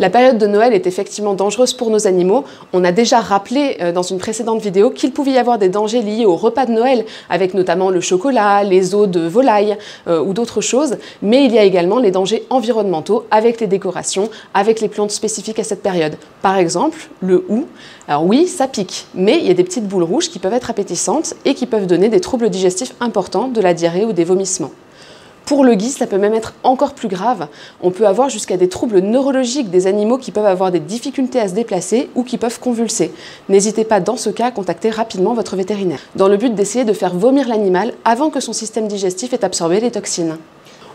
La période de Noël est effectivement dangereuse pour nos animaux. On a déjà rappelé dans une précédente vidéo qu'il pouvait y avoir des dangers liés au repas de Noël, avec notamment le chocolat, les os de volaille ou d'autres choses. Mais il y a également les dangers environnementaux avec les décorations, avec les plantes spécifiques à cette période. Par exemple, le houx. Alors oui, ça pique, mais il y a des petites boules rouges qui peuvent être appétissantes et qui peuvent donner des troubles digestifs importants, de la diarrhée ou des vomissements. Pour le gui, ça peut même être encore plus grave. On peut avoir jusqu'à des troubles neurologiques des animaux qui peuvent avoir des difficultés à se déplacer ou qui peuvent convulser. N'hésitez pas dans ce cas à contacter rapidement votre vétérinaire, dans le but d'essayer de faire vomir l'animal avant que son système digestif ait absorbé les toxines.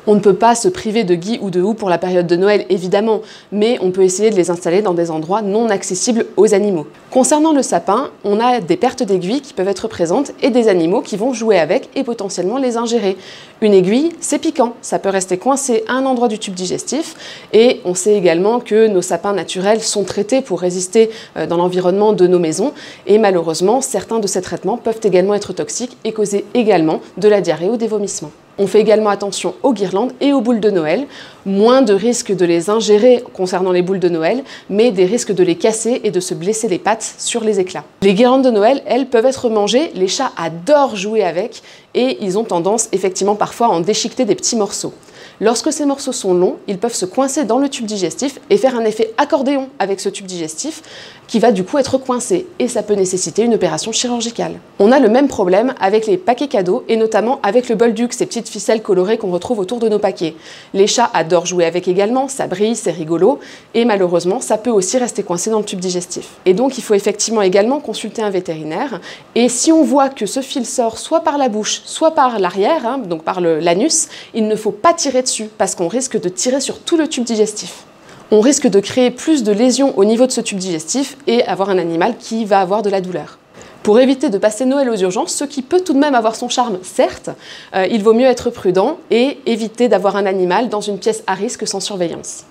On ne peut pas se priver de gui ou de houx pour la période de Noël, évidemment, mais on peut essayer de les installer dans des endroits non accessibles aux animaux. Concernant le sapin, on a des pertes d'aiguilles qui peuvent être présentes et des animaux qui vont jouer avec et potentiellement les ingérer. Une aiguille, c'est piquant, ça peut rester coincé à un endroit du tube digestif et on sait également que nos sapins naturels sont traités pour résister dans l'environnement de nos maisons et malheureusement, certains de ces traitements peuvent également être toxiques et causer également de la diarrhée ou des vomissements. On fait également attention aux guirlandes et aux boules de Noël. Moins de risques de les ingérer concernant les boules de Noël, mais des risques de les casser et de se blesser les pattes sur les éclats. Les guirlandes de Noël, elles, peuvent être mangées. Les chats adorent jouer avec et ils ont tendance effectivement parfois à en déchiqueter des petits morceaux. Lorsque ces morceaux sont longs, ils peuvent se coincer dans le tube digestif et faire un effet accordéon avec ce tube digestif qui va du coup être coincé et ça peut nécessiter une opération chirurgicale. On a le même problème avec les paquets cadeaux et notamment avec le bolduc, ces petites ficelles colorées qu'on retrouve autour de nos paquets. Les chats adorent jouer avec également, ça brille, c'est rigolo et malheureusement ça peut aussi rester coincé dans le tube digestif. Et donc il faut effectivement également consulter un vétérinaire et si on voit que ce fil sort soit par la bouche, soit par l'arrière, donc par l'anus, il ne faut pas tirer dessus parce qu'on risque de tirer sur tout le tube digestif. On risque de créer plus de lésions au niveau de ce tube digestif et avoir un animal qui va avoir de la douleur. Pour éviter de passer Noël aux urgences, ce qui peut tout de même avoir son charme, certes, il vaut mieux être prudent et éviter d'avoir un animal dans une pièce à risque sans surveillance.